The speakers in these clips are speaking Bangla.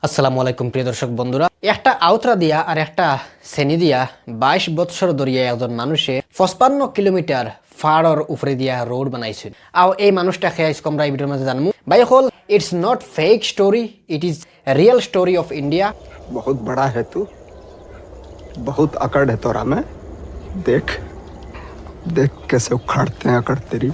আসসালামু আলাইকুম প্রিয় দর্শক বন্ধুরা, একটা আউতরা দিয়া আর একটা শ্রেণী দিয়া 22 বছর ধরিয়া একজন মানুষে 55 কিলোমিটার ফাড়র উপরে দিয়া রোড বানাইছিল। আর এই মানুষটা খেয়ে আমরা এই ভিডিওর মাঝে জানবো। ভাই হল, it's not fake story, it is real story of India. बहुत बड़ा है तू, बहुत अकड़ है तोरा में। देख देख कैसे उखाड़ते हैं अकड़ तेरी।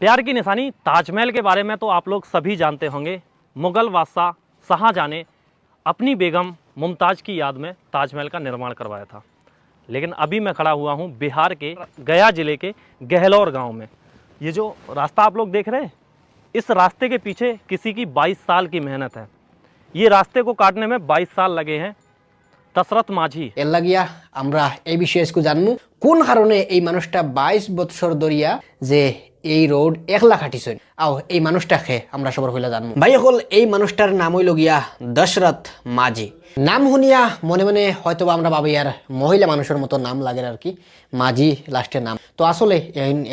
प्यार की निशानी ताजमहल के बारे में तो आप लोग सभी जानते होंगे। मुगल बादशाह शाहजहां ने अपनी बेगम मुमताज़ की याद में ताजमहल का निर्माण करवाया था। लेकिन अभी मैं खड़ा हुआ हूं बिहार के गया ज़िले के गहलोर गांव में। ये जो रास्ता आप लोग देख रहे हैं, इस रास्ते के पीछे किसी की 22 साल की मेहनत है। ये रास्ते को काटने में 22 साल लगे हैं। দশরথ মাঝি এর লাগিয়া আমরা এই বিষয়ে একটু জানবো কোন কারণে এই মানুষটা 22 বছর ধরিয়া যে এই রোড একলা খাটিছেন। আও এই মানুষটাকে আমরা সবার হইলা জানবো। ভাই হল, এই মানুষটার নাম হইল গিয়া দশরথ মাঝি। নাম শুনিয়া মনে মনে হয়তো আমরা ভাবি আর মহিলা মানুষের মতো নাম লাগে আর কি, মাঝি লাস্টের নাম। তো আসলে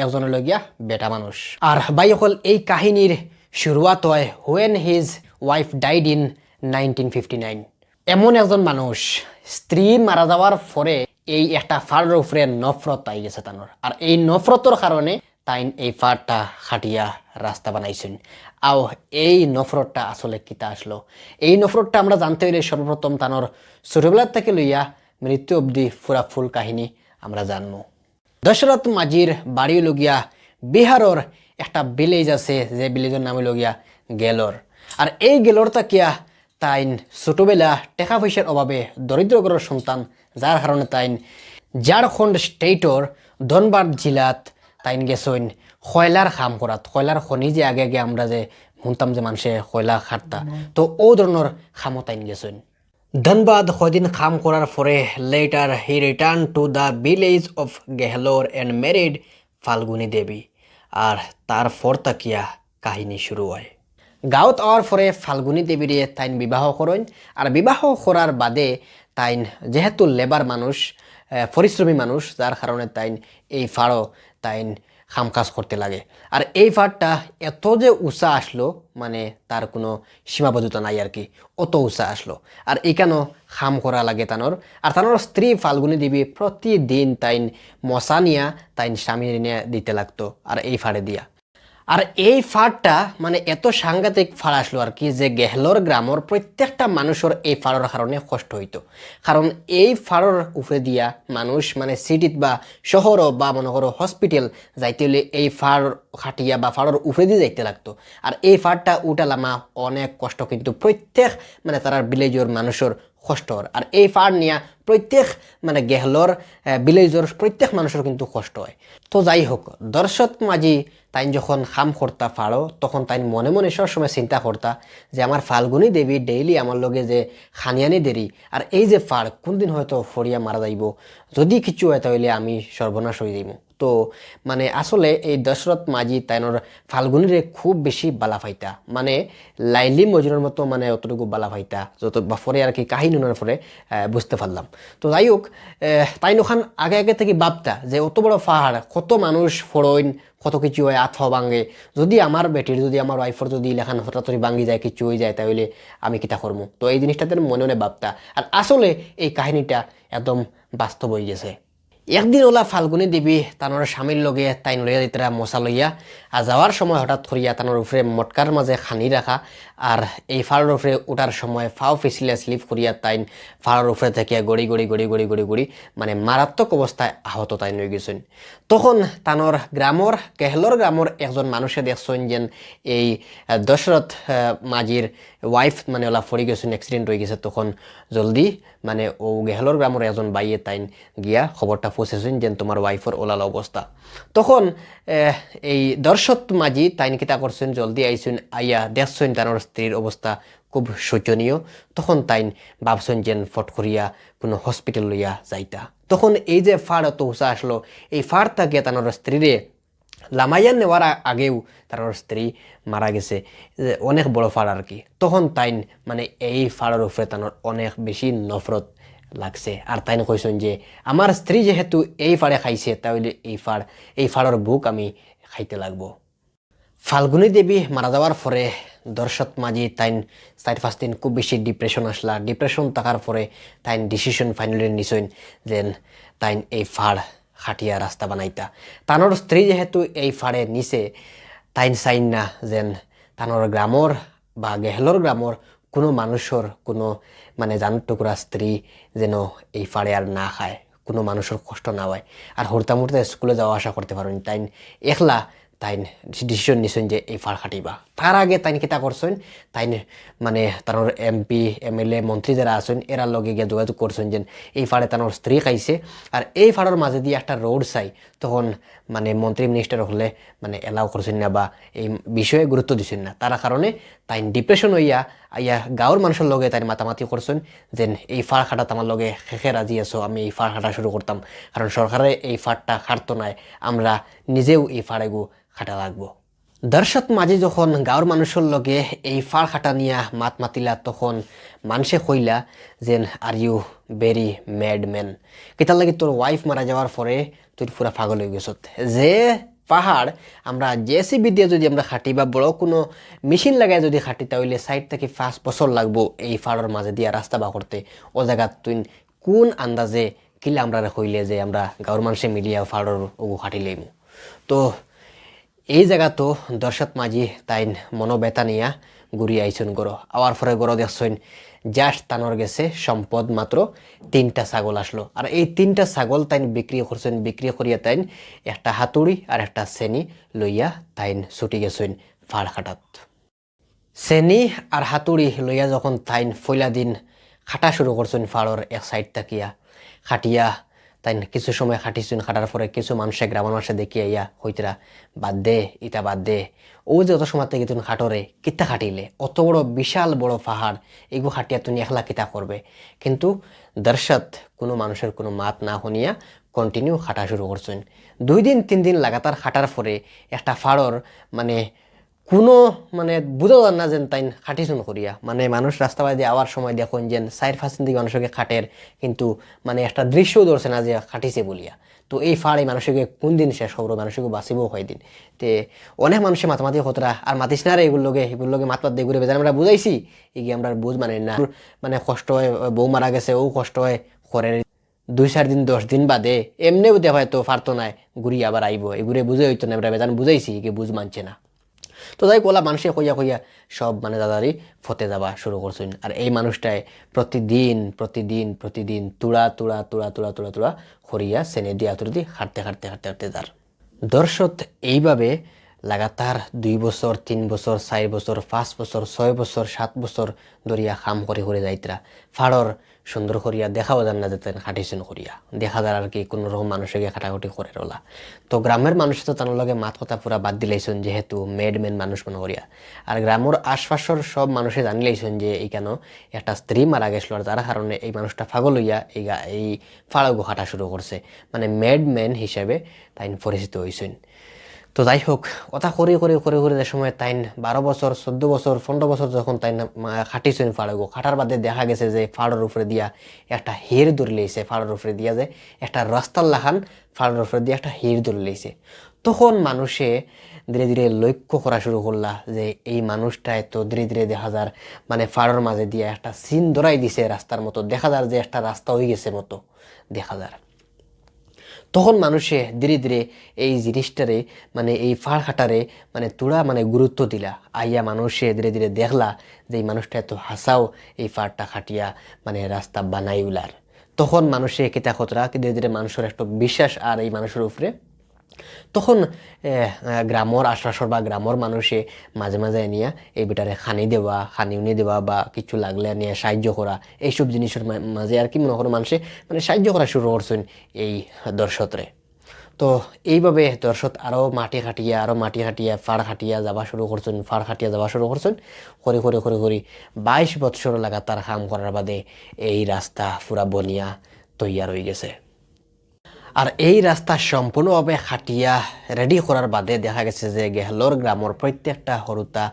একজন হইল গিয়া বেটা মানুষ। আর ভাই হল, এই কাহিনীর শুরুয়াত হয় when his wife died in 1959। এমন একজন মানুষ স্ত্রী মারা যাওয়ার পরে এই একটা ফাড়ের উপরে নফরত আই গেছে তানোর। আর এই নফরতর কারণে তাই এই ফাড়টা খাটিয়া রাস্তা বানাইছেন। আও এই নফরতটা আসলে কিতা আসলো, এই নফরতটা আমরা জানতে হইলে সর্বপ্রথম তানোর ছোটবেলার থেকে লইয়া মৃত্যু অবধি পুরা ফুল কাহিনী আমরা জানবো। দশরথ মাঝির বাড়ি লগিয়া বিহারের একটা ভিলেজ আছে, যে ভিলেজের নাম হইল গিয়া গেলোর। আর এই গেলোরটা কিয়া তাইন ছোটবেলা টাকা পয়সার অভাবে দরিদ্র ঘরের সন্তান, যার কারণে তাইন ঝাড়খণ্ড স্টেটর ধনবাদ জেলাত তাইন গেছেন কয়লার কাম করাত। কয়লার খনি যে আগে আগে আমরা যে শুনতাম যে মানুষে কয়লা খাটতা, তো ও ধরনের খামও তাইন গেছেন। ধনবাদ কয়দিন কাম করার পরে later he return to the village of Gehlaur and married Falguni Devi. আর তারপর তাকিয়া কাহিনী শুরু হয়। গাঁৱত আওয়ার পরে ফাল্গুনী দেবীরে তাইন বিবাহ করেন। আর বিবাহ করার বাদে তাইন যেহেতু লেবার মানুষ, পরিশ্রমী মানুষ, যার কারণে তাইন এই ফাড়ও তাইন খাম কাজ করতে লাগে। আর এই ফাড়টা এত যে উঁচা আসলো, মানে তার কোনো সীমাবদ্ধতা নাই আর কি, অত উঁচা আসলো। আর এইখানেও খাম করা লাগে তানোর। আর তানোর স্ত্রী ফাল্গুনী দেবী প্রতিদিন তাইন মশা নিয়া তাইন স্বামী নিয়ে দিতে লাগতো আর এই ফাড়ে দিয়া। আর এই ফাড়টা মানে এত সাংঘাতিক ফাড় আসলো আর কি, যে গেহলোর গ্রামের প্রত্যেকটা মানুষের এই ফাড়ের কারণে কষ্ট হইতো। কারণ এই ফাড়ের উপরে দিয়া মানুষ মানে সিটিত বা শহরও বা মনে করো হসপিটাল যাইতে হলে এই ফাড় খাটিয়া বা ফাড়ের উপরে দিয়ে যাইতে লাগতো। আর এই ফাড়টা উঠালামা অনেক কষ্ট, কিন্তু প্রত্যেক মানে তার ভিলেজের মানুষের কষ্টর। আর এই ফাড় নিয়া প্রত্যেক মানে গেহলোর ভিলেজের প্রত্যেক মানুষের কিন্তু কষ্ট হয়। তো যাই হোক, দশরথ মাঝি তাই যখন খাম করতা ফাড়ো, তখন তাই মনে মনে সবসময় চিন্তা করতা যে আমার ফাল্গুনী দেবী ডেইলি আমার লগে যে খানিয়ানি দেরি, আর এই যে ফাড় কোনদিন হয়তো ফরিয়া মারা যাইব, যদি কিছু হয় তাহলে আমি সর্বনাশ হয়ে যাইব। তো মানে আসলে এই দশরথ মাঝি তাইনোর ফাল্গুনিরে খুব বেশি বালা ফাইতা, মানে লাইলি মজনুর মতো মানে অতটুকু বালা ফাইতা, যত বা পরে আর কি কাহিনী নোনার পরে বুঝতে পারলাম। তো যাই হোক, তাইন ওখান আগে আগে থেকে ভাবতা যে অত বড় পাহাড়, কত মানুষ ফড়ইন, কত কিছু হয়, আথ ভাঙে, যদি আমার বেটির, যদি আমার ওয়াইফর যদি লেখান হঠাৎ ভাঙি যায়, কিছু হয়ে যায়, তাহলে আমি কিতা করবো। তো এই জিনিসটাতে মনে মনে ভাবতা। আর আসলে এই কাহিনীটা একদম বাস্তব হয়ে গেছে। একদিন ওলা ফাল্গুনী দেবী তানোর স্বামীর লগে তাইন লইয়া দিতরা মশা লইয়া, আর যাওয়ার সময় হঠাৎ করিয়া তানোর উপরে মটকার মাঝে খানি রাখা, আর এই ফাড়ের উপরে উঠার সময় ফাও ফিসিলে স্লিপ করিয়া তাইন ফাড়ের উপরে থেকে গড়ি গড়ি গড়ি গড়ি গড়ি গড়ি মানে মারাত্মক অবস্থায় আহত তাইন হয়ে গেছেন। তখন তানোর গ্রামর গেহলোর গ্রামর একজন মানুষে দেখছেন যেন এই দশরথ মাঝির ওয়াইফ মানে ওলা ফরি গেছেন, অ্যাক্সিডেন্ট হয়ে গেছে। তখন জলদি মানে ও গেহলোর গ্রামের একজন বাইয়ে তাইন গিয়া খবরটা পৌঁছেছেন যেন তোমার ওয়াইফের ওলাল অবস্থা। তখন এই দশরথ মাঝি তাইন কিতা করছেন, জলদি আইসেন, আইয়া দেখছেন তানোর স্ত্রীর অবস্থা খুব শোচনীয়। তখন তাইন ভাবছেন যেন ফট করিয়া কোনো হসপিটাল লইয়া যাইতা। তখন এই যে ফাড় এত উঁচা আসলো, এই ফাড় থাকে তানোর স্ত্রীরে লামাইয়ান নেওয়ার আগেও তার স্ত্রী মারা গেছে, অনেক বড় ফাড় আর কি। তখন তাইন মানে এই ফাড়ের উপরে তানোর অনেক বেশি নফরত লাগছে। আর তাই কইছেন যে আমার স্ত্রী যেহেতু এই ফাড়ে খাইছে, তাহলে এই ফাড়ের বুক আমি খাইতে লাগবো। ফাল্গুনী দেবী মারা যাওয়ার পরে দর্শত মাঝি তাইন 4-5 দিন খুব বেশি ডিপ্রেশন আসলা। ডিপ্রেশন থাকার পরে তাইন ডিসিশন ফাইনালি নিছইন যেন তাইন এই ফাড় খাটিয়া রাস্তা বানাইতা। তানোর স্ত্রী যেহেতু এই ফাড়ে নিছে, তাইন চাইন না যেন তানোর গ্রামর বা গেহলর গ্রামর কোনো মানুষের কোনো মানে জান টুকরা স্ত্রী যেন এই ফাড়ে আর না খায়, কোনো মানুষের কষ্ট না হয়, আর হুড়তা মুড়তে স্কুলে যাওয়া আসা করতে পারেন। তাইন একলা তাইন ডিসিশন নিছেন যে এই ফাড় খাটিবা। তার আগে তাইন কিতা করছেন, তাইন মানে তানোর এমপি এমএলএ মন্ত্রী যারা আছেন এরা লগে গিয়ে যোগাযোগ করছেন যে এই ফাড়ে তানোর স্ত্রী খাইছে, আর এই ফাড়ের মাঝে দিয়ে একটা রোড চাই। তখন মানে মন্ত্রী মিনিস্টার হলে মানে এলাও করছেন না বা এই বিষয়ে গুরুত্ব দিচ্ছেন না। তার কারণে তাইন ডিপ্রেশন হইয়া আইয়া গাঁৱৰ মানুষের লগে তাইন মাতামাতি করছেন যেন এই ফাড় খাটাত আমার লগে শেষে রাজি আছো, আমি এই ফাড় খাটা শুরু করতাম, কারণ সরকারে এই ফাড়টা খাটতো নাই, আমরা নিজেও এই ফাড়েগু খাটা লাগবো। দর্শক মাঝে যখন গাঁৱৰ মানুষের লগে এই ফাড় খাটা নিয়া মাত মাতিলা, তখন মানুষে কইলা যেন are you very mad man, কিতার লাগি তোর ওয়াইফ মারা যাওয়ার পরে তুই পুরা পাগল হয়ে গেছত। যে পাহাড় আমরা জেসিবি দিয়ে যদি আমরা খাটি বা বড় কোনো মেশিন লাগাই যদি খাটি, তাহলে 4 থেকে 5 বছর লাগবো এই ফাড়ের মাঝে দিয়া রাস্তা বা করতে। ও জায়গা তুই কোন আন্দাজে কিলা আমরা কইলে যে আমরা গাঁৱৰ মানুষে মিলিয়া ফাড়ের ওগু খাটি লইমু। তো এই জায়গা তো দর্শক মাঝি তাইন মনোবেতা নিয়া ঘুরি আইসন গড়। আওয়ার পরে গড় দেখছেন জাস্ট তানোর গেছে সম্পদ মাত্র 3টা ছাগল আসলো, আর এই 3টা ছাগল তাইন বিক্রি করছেন। বিক্রি করিয়া তাইন একটা হাতুড়ি আর একটা সেনি লইয়া তাইন ছুটি গেছেন ফাড় খাটাত। সেনি আর হাতুড়ি লইয়া যখন তাইন ফইলা দিন খাটা শুরু করছেন ফাড়র এক সাইড তাকিয়া খাটিয়া, তাই কিছু সময় খাটিছুন। খাটার পরে কিছু মানুষে গ্রামের মানুষে দেখিয়া ইয়া হইতরা বাদ দে, ইটা বাদ দে, ও যে অত সময় থেকে তুমি খাটরে কিতা খাটিলে, অত বড় বিশাল বড় পাহাড় এগু খাটিয়া তুমি একলা কিতা করবে। কিন্তু দর্শক কোনো মানুষের কোনো মাত না শুনিয়া কন্টিনিউ খাটা শুরু করছেন। 2 দিন 3 দিন লাগাতার খাটার পরে একটা ফাড়র মানে কোনো মানে বুঝা যান না যেন তাই খাটিছুন করিয়া, মানে মানুষ রাস্তা বাদে আওয়ার সময় দেখুন যেন 4-5 দিকে মানুষকে খাটের, কিন্তু মানে একটা দৃশ্যও ধরছে না যে খাটিছে বলিয়া। তো এই ফাড় এই মানুষকে কোন দিন শেষ খবর, মানুষকে বাঁচিবও কয়দিন। তে অনেক মানুষের মাতামাতি খতরা আর মাতিস না রে এগুলোকে মাতপাত দিয়ে ঘুরে বেজান আমরা বুঝাইছি, এগিয়ে আমরা বুঝ মানে না, মানে কষ্ট হয়, বউ মারা গেছে ও কষ্ট হয় ঘরের 2-4 দিন 10 দিন বাদে এমনিও দেখ হয়তো পারতো না ঘুরি আবার আইব, এগুলো বুঝে হইতো না, আমরা বেজান বুঝাইছি একে বুঝ মানছে না। তো যাই কোলা মানুষে কইয়া কইয়া সব মানে দাদারি ফতে যাবা শুরু করছেন। আর এই মানুষটায় প্রতিদিন প্রতিদিন প্রতিদিন তুড়া তুড়া তুড়া তুড়া তুড়া তুড়া করিয়া সেনে দিয়ে আতুর দিয়ে হাঁটতে হাঁটতে হাঁটতে হাঁটতে যার। দর্শক এইভাবে লাগাতার 2 বছর 3 বছর 4 বছর 5 বছর 6 বছর 7 বছর ধরিয়া কাম করে করে যাইতরা ফাড়র সুন্দর করিয়া দেখাও যান না যেতেন খাটিছেন করিয়া, দেখা যার আর কি কোনো রকম মানুষকে খাটাখাটি করে রলা। তো গ্রামের মানুষ তো তার লগে মাত কথা পুরা বাদ দিলাইছেন যেহেতু মেডম্যান মানুষ মনে করিয়া। আর গ্রামের আশপাশের সব মানুষে জানিলাইছেন যে এই কেন একটা স্ত্রী মারা গেছিল, আর যার কারণে এই মানুষটা পাগল হইয়া এই ফাড়গো খাটা শুরু করছে, মানে মেডম্যান হিসেবে তাই পরিচিত হয়েছেন। তো যাই হোক কথা করে করে করে করে যে সময় তাইন 12 বছর 14 বছর 15 বছর যখন তাই খাটিছেন ফাড়গো, খাটার বাদে দেখা গেছে যে ফাড়ের উপরে দিয়া একটা হির ধরে লইছে, ফাড়ের উপরে দিয়া যে একটা রাস্তার লাখান ফাড়ের উপরে দিয়ে একটা হির ধরে লইছে। তখন মানুষে ধীরে ধীরে লক্ষ্য করা শুরু করলা যে এই মানুষটায় তো ধীরে ধীরে দেখা যার মানে ফাড়ের মাঝে দিয়ে একটা সিন ধরাই দিছে রাস্তার মতো, দেখা যার যে একটা রাস্তা হয়ে গেছে মতো দেখা যার। তখন মানুষে ধীরে ধীরে এই জিনিসটারে মানে এই ফাড় খাটারে মানে তুড়া মানে গুরুত্ব দিলা। আইয়া মানুষে ধীরে ধীরে দেখলা যে এই মানুষটা এত হাসাও এই ফাড়টা খাটিয়া মানে রাস্তা বানাই উলার। তখন মানুষে কিতা খতরা ধীরে ধীরে মানুষের একটা বিশ্বাস আর এই মানুষের উপরে। তখন গ্রামের আশপাশর বা গ্রামের মানুষে মাঝে মাঝে নিয়ে এই বেটারে খানি দেওয়া খানি উনি দেওয়া বা কিছু লাগলে নিয়ে সাহায্য করা, এইসব জিনিসের মাঝে আর কি মনে করো মানুষে মানে সাহায্য করা শুরু করছেন এই দর্শকরে। তো এইভাবে দর্শক আরও মাটি খাটিয়া ফাড় খাটিয়া যাওয়া শুরু করছেন করে করে করে করে 22 বৎসর লাগাতার কাম করার বাদে এই রাস্তা পুরা বনিয়া তৈয়ার হয়ে গেছে। আর এই রাস্তা সম্পূর্ণভাবে খাটিয়া রেডি করার বাদে দেখা গেছে যে গেহলোর গ্রামের প্রত্যেকটা হরুতা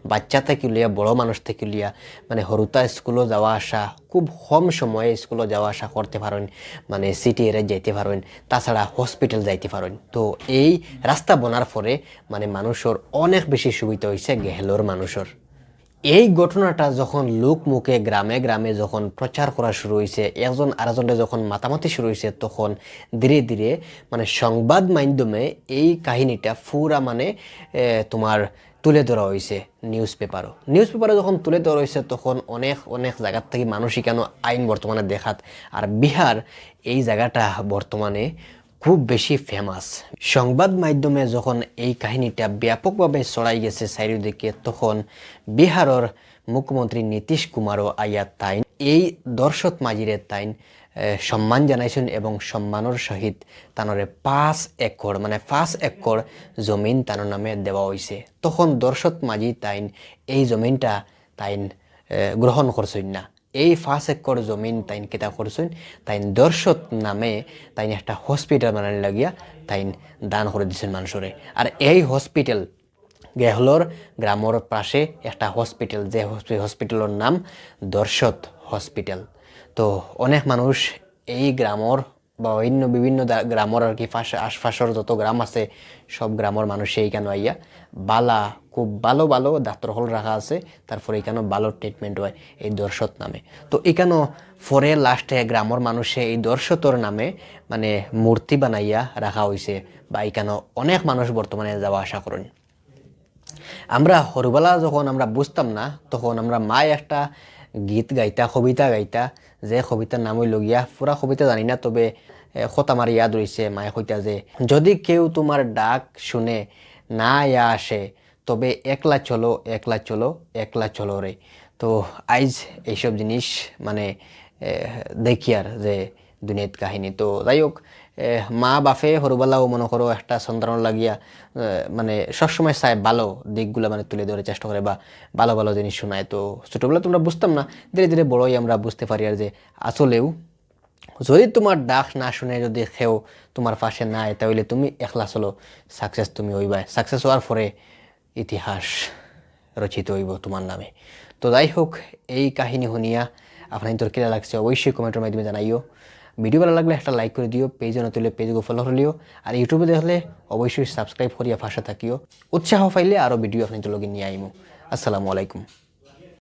বাচ্চা থেকে লিয়া বড় মানুষ থেকে লিয়া মানে হরুতা স্কুলে যাওয়া আসা খুব কম সময়ে স্কুলে যাওয়া আসা করতে পারেন, মানে সিটি এরিয়া যাইতে পারেন, তাছাড়া হসপিটাল যাইতে পারেন। তো এই রাস্তা বনার পরে মানে মানুষের অনেক বেশি সুবিধা হয়েছে গেহলোর মানুষের। এই ঘটনাটা যখন লোক মুখে গ্রামে গ্রামে যখন প্রচার করা শুরু হয়েছে, একজন আরেকজনের যখন মাতামাতি শুরু হয়েছে, তখন ধীরে ধীরে মানে সংবাদ মাধ্যমে এই কাহিনীটা পুরা মানে তোমার তুলে ধরা হয়েছে নিউজ পেপারে যখন তুলে ধরা হয়েছে তখন অনেক অনেক জায়গার থেকে মানুষই কেন আইন বর্তমানে দেখাত। আর বিহার এই জায়গাটা বর্তমানে খুব বেশি ফেমাস। সংবাদ মাধ্যমে যখন এই কাহিনীটা ব্যাপকভাবে ছড়াই গেছে চারিদিকে, তখন বিহারের মুখ্যমন্ত্রী নীতিশ কুমারও আইয়া তাইন এই দর্শক মাঝিরে তাইন সম্মান জানাইছেন এবং সম্মানের সহিত তানরে 5 একর জমিন তানোর নামে দেওয়া হয়েছে। তখন দর্শক মাঝি তাইন এই জমিনটা তাইন গ্রহণ করছেন না। এই 5 একর জমিন তাইন কেতা করছেন, তাইন দর্শক নামে তাইন একটা হসপিটাল বানানি লাগিয়া তাইন দান করে দিচ্ছেন মানুষরে। আর এই হসপিটাল গেহলোর গ্রামের পাশে একটা হসপিটাল, যে হসপিটালের নাম দর্শক হসপিটাল। তো অনেক মানুষ এই গ্রামের বা অন্য বিভিন্ন গ্রামের আর কি আশপাশের যত গ্রাম আছে সব গ্রামের মানুষ এইখানে আইয়া খুব ভালো ডাক্তার হল রাখা আছে, তারপরে এখানে ভালো ট্রিটমেন্ট হয় এই দর্শক নামে। তো এখানে পরে লাস্টে গ্রামের মানুষে এই দর্শকর নামে মানে মূর্তি বানাইয়া রাখা হয়েছে, বা এখানে অনেক মানুষ বর্তমানে যাওয়া আসা করেন। আমরা হরবেলা যখন আমরা বুঝতাম না, তখন আমরা মায় একটা গীত গাইতা, কবিতা গাইতা, যে কবিতার নাম হইল গিয়া, পুরা কবিতা জানি না, তবে কথা আমার ইয়াদ রয়েছে। মায়ে কইতা যে, যদি কেউ তোমার ডাক শুনে না ইয়া আসে, তবে একলা চলো একলা চলো রে। তো আইজ এইসব জিনিস মানে দেখি আর যে দুনিয়াত কাহিনী। তো যাই হোক, মা বাপে সৰুবেলাও মনে করো একটা সন্তানের লাগিয়া মানে সবসময় চায় ভালো দিকগুলো মানে তুলে ধরে চেষ্টা করে বা ভালো ভালো জিনিস শোনায়। তো ছোটোবেলা তোমরা বুঝতাম না, ধীরে ধীরে বড়ই আমরা বুঝতে পারি আর যে আসলেও যদি তোমার ডাক না শুনে যদি কেউ তোমার পাশে না আয়, তাহলে তুমি একলা চলো, সাকসেস তুমি হইবা। সাকসেস হওয়ার পরে ইতিহাস রচিত হইব তোমার নামে। তো যাই হোক, এই কাহিনী শুনিয়া আপনার তোর কেনা লাগছে অবশ্যই কমেন্টের মাধ্যমে জানাইও। ভিডিও ভালো লাগলে একটা লাইক করে দিও, পেজে নতুলে পেজকে ফলো করিও, আর ইউটিউবে দেখলে অবশ্যই সাবস্ক্রাইব করিয়া পাশে থাকিও। উৎসাহ পাইলে আরও ভিডিও আপনার লগে নিয়ে আইমো। আসসালামু আলাইকুম।